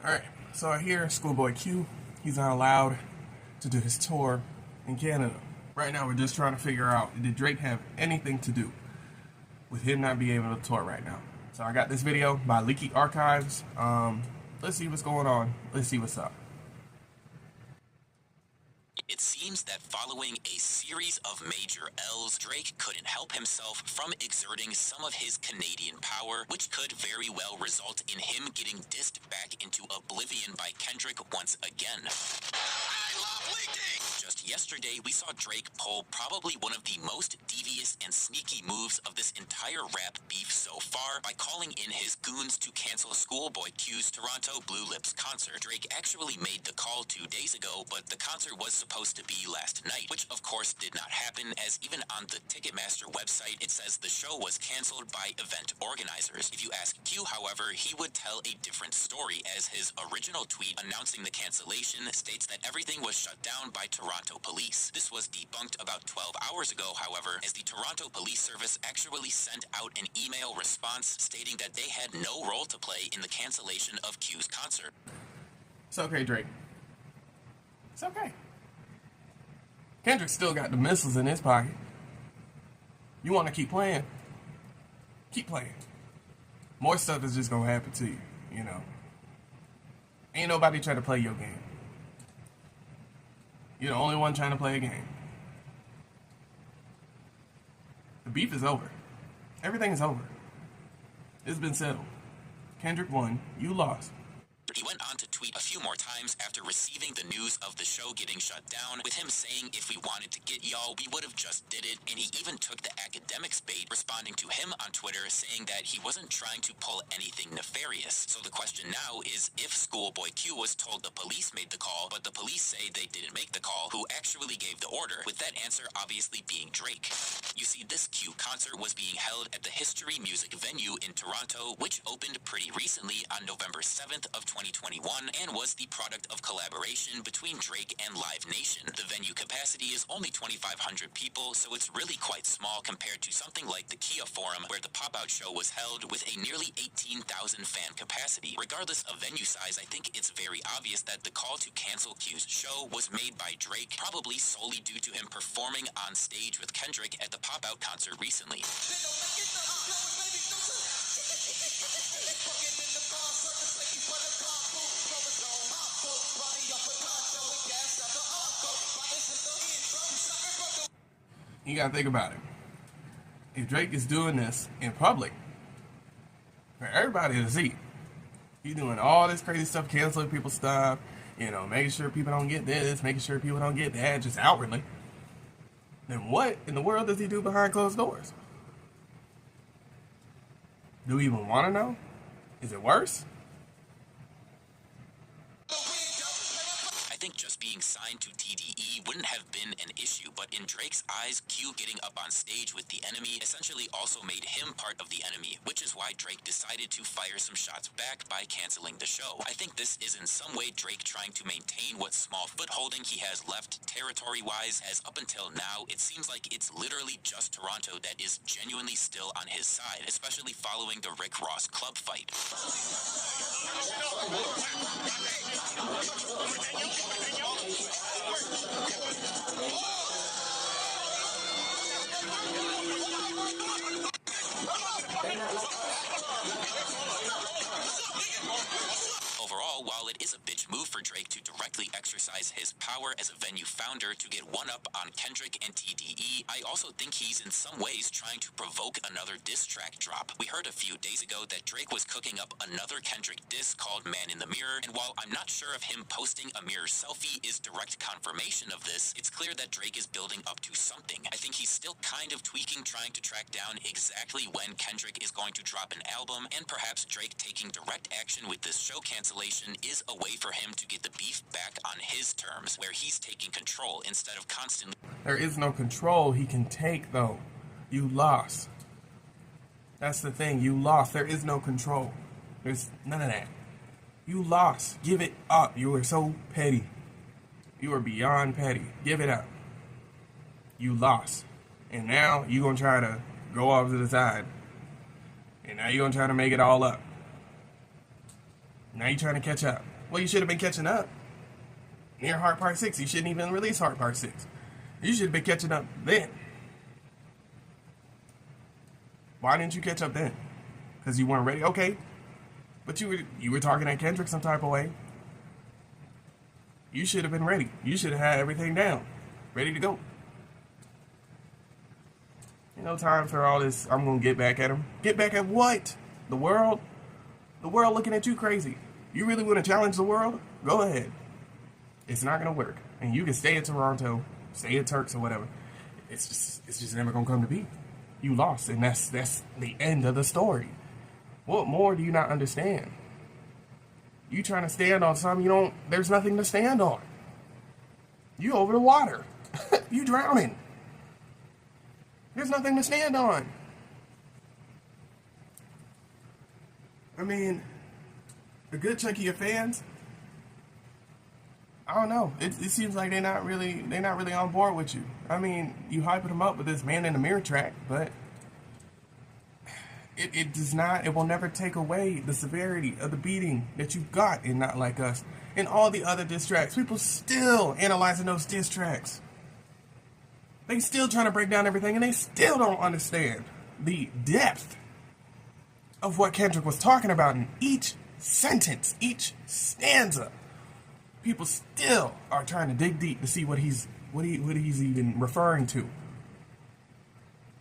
Alright, so I hear Schoolboy Q, he's not allowed to do his tour in Canada. Right now we're just trying to figure out, did Drake have anything to do with him not being able to tour right now? So I got this video by Leaky Archives. Let's see what's going on. Let's see what's up. It seems that following a series of major L's, Drake couldn't help himself from exerting some of his Canadian power, which could very well result in him getting dissed back into oblivion by Kendrick once again. I love leaking! Just yesterday, we saw Drake pull probably one of the most devious and sneaky moves of this entire rap beef so far by calling in his goons to cancel Schoolboy Q's Toronto Blue Lips concert. Drake actually made the call 2 days ago, but the concert was supposed to be last night, which of course did not happen, as even on the Ticketmaster website it says the show was cancelled by event organizers. If you ask Q, however, he would tell a different story, as his original tweet announcing the cancellation states that everything was shut down by Toronto police. This was debunked about 12 hours ago, however, as the Toronto Police Service actually sent out an email response stating that they had no role to play in the cancellation of Q's concert. It's okay, Drake. It's okay. Kendrick still got the missiles in his pocket. You want to keep playing? Keep playing. More stuff is just going to happen to you, you know. Ain't nobody trying to play your game. You're the only one trying to play a game. The beef is over. Everything is over. It's been settled. Kendrick won. You lost. He went on to tweet a few more times after receiving the news of the show getting shut down, with him saying if we wanted to get y'all, we would have just did it, and he even took the academics bait, responding to him on Twitter saying that he wasn't trying to pull anything nefarious. So the question now is, if Schoolboy Q was told the police made the call, but the police say they didn't make the call, who actually gave the order, with that answer obviously being Drake. You see, this Q concert was being held at the History Music venue in Toronto, which opened pretty recently on November 7th of 2021 and was the product of collaboration between Drake and Live Nation. The venue capacity is only 2,500 people, so it's really quite small compared to something like the Kia Forum, where the pop-out show was held with a nearly 18,000 fan capacity. Regardless of venue size, I think it's very obvious that the call to cancel Q's show was made by Drake, probably solely due to him performing on stage with Kendrick at the pop-out concert recently. You gotta think about it. If Drake is doing this in public, for everybody to see, he's doing all this crazy stuff, canceling people's stuff, you know, making sure people don't get this, making sure people don't get that, just outwardly, then what in the world does he do behind closed doors? Do we even want to know? Is it worse? I think just being signed to TDE wouldn't have been an issue, but in Drake's eyes, Q getting up on stage with the enemy essentially also made him part of the enemy, which is why Drake decided to fire some shots back by canceling the show. I think this is in some way Drake trying to maintain what small footholding he has left territory-wise, as up until now, it seems like it's literally just Toronto that is genuinely still on his side, especially following the Rick Ross club fight. Overall, while it is a bitch move for Drake to directly exercise his power as a venue founder to get one up on Kendrick and TDE, I also think he's in some ways trying to provoke another diss track drop. We heard a few days ago that Drake was cooking up another Kendrick diss called Man in the Mirror, and while I'm not sure if him posting a mirror selfie is direct confirmation of this, it's clear that Drake is building up to something. I think he's still kind of tweaking, trying to track down exactly when Kendrick is going to drop an album, and perhaps Drake taking direct action with this show cancellation is a way for him to get the beef back on his terms, where he's taking control instead of constantly... There is no control he can take, though. You lost. That's the thing. You lost. There is no control. There's none of that. You lost. Give it up. You are so petty. You are beyond petty. Give it up. You lost. And now you're going to try to go off to the side. And now you're going to try to make it all up. Now you're trying to catch up. Well, you should have been catching up. Near Heart Part 6, you shouldn't even release Heart Part 6. You should have been catching up then. Why didn't you catch up then? Because you weren't ready? Okay. But you were talking at Kendrick some type of way. You should have been ready. You should have had everything down. Ready to go. No time for all this, I'm going to get back at him. Get back at what? The world? The world looking at you crazy. You really want to challenge the world? Go ahead. It's not going to work. And you can stay in Toronto, stay in Turks or whatever. It's just never going to come to be. You lost, and that's the end of the story. What more do you not understand? You trying to stand on something there's nothing to stand on. You over the water. You drowning. There's nothing to stand on. I mean, a good chunk of your fans, I don't know. It seems like they're not really on board with you. I mean, you hyping them up with this Man in the Mirror track, but it will never take away the severity of the beating that you got in Not Like Us and all the other diss tracks. People still analyzing those diss tracks. They still trying to break down everything, and they still don't understand the depth of what Kendrick was talking about in each sentence, each stanza. People still are trying to dig deep to see what he's even referring to.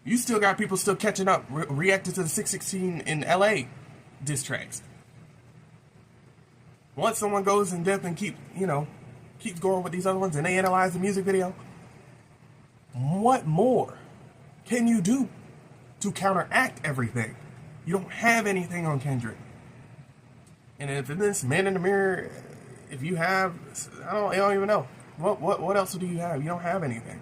You still got people still catching up, reacting to the 616 in LA diss tracks. Once someone goes in depth and keeps going with these other ones, and they analyze the music video, what more can you do to counteract everything? You don't have anything on Kendrick. And if in this Man in the Mirror, if you have, I don't even know. What else do you have? You don't have anything.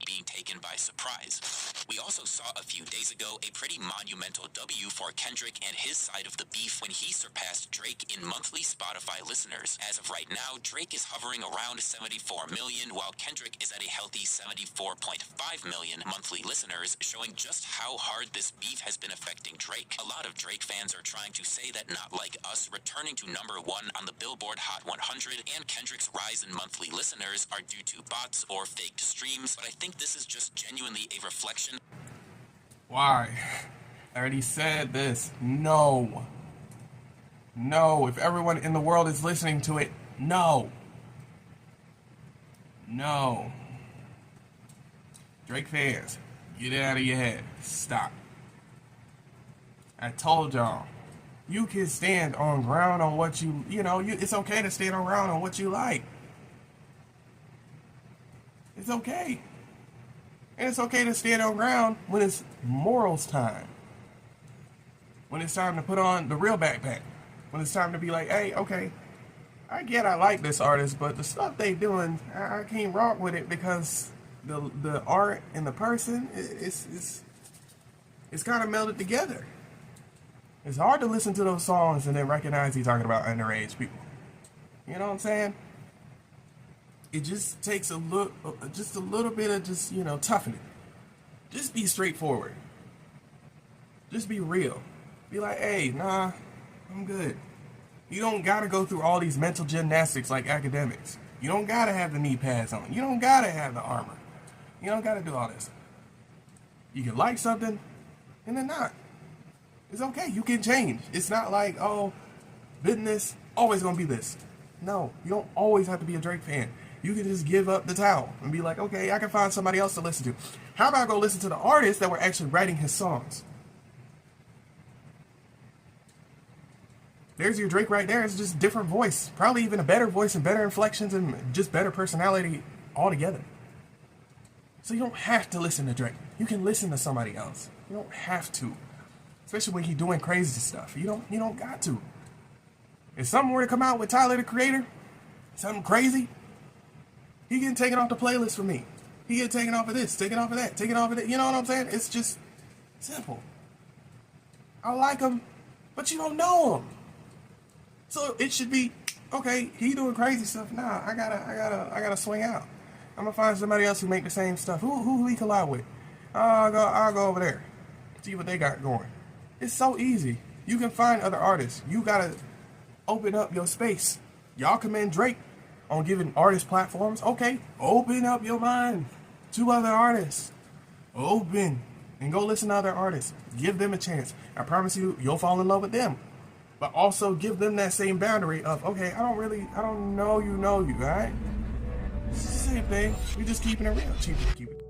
Being taken by surprise. We also saw a few days ago a pretty monumental W for Kendrick and his side of the beef when he surpassed Drake in monthly Spotify listeners. As of right now, Drake is hovering around 74 million, while Kendrick is at a healthy 74.5 million monthly listeners, showing just how hard this beef has been affecting Drake. A lot of Drake fans are trying to say that Not Like Us returning to number 1 on the Billboard Hot 100 and Kendrick's rise in monthly listeners are due to bots or faked streams, but I think this is just genuinely a reflection. Why? I already said this. No. If everyone in the world is listening to it, no. Drake fans, get it out of your head. Stop. I told y'all, you can stand on ground on what it's okay to stand on ground on what you like. It's okay. And it's okay to stand on ground when it's morals time. When it's time to put on the real backpack. When it's time to be like, hey, okay, I like this artist, but the stuff they doing, I can't rock with it because the art and the person, it's kind of melded together. It's hard to listen to those songs and then recognize he's talking about underage people. You know what I'm saying? It just takes a little bit of toughening. Just be straightforward. Just be real. Be like, hey, nah, I'm good. You don't gotta go through all these mental gymnastics like academics. You don't gotta have the knee pads on. You don't gotta have the armor. You don't gotta do all this. You can like something and then not. It's okay. You can change. It's not like, oh, business always gonna be this. No, you don't always have to be a Drake fan. You can just give up the towel and be like, okay, I can find somebody else to listen to. How about I go listen to the artists that were actually writing his songs? There's your Drake right there. It's just a different voice. Probably even a better voice and better inflections and just better personality altogether. So you don't have to listen to Drake. You can listen to somebody else. You don't have to. Especially when he's doing crazy stuff. You don't got to. If something were to come out with Tyler, the Creator, something crazy, he getting taken off the playlist for me. He getting taken off of this, taken off of that, taken off of that. You know what I'm saying? It's just simple. I like him, but you don't know him. So it should be, okay, he doing crazy stuff. Nah, I gotta swing out. I'm gonna find somebody else who make the same stuff. Who we collide with? I'll go over there. See what they got going. It's so easy. You can find other artists. You gotta open up your space. Y'all commend Drake on giving artists platforms. Okay, open up your mind to other artists. Open and go listen to other artists. Give them a chance. I promise you, you'll fall in love with them. But also give them that same boundary of, okay, I don't know you, all right? It's the same thing. We just keeping it real. Keep it.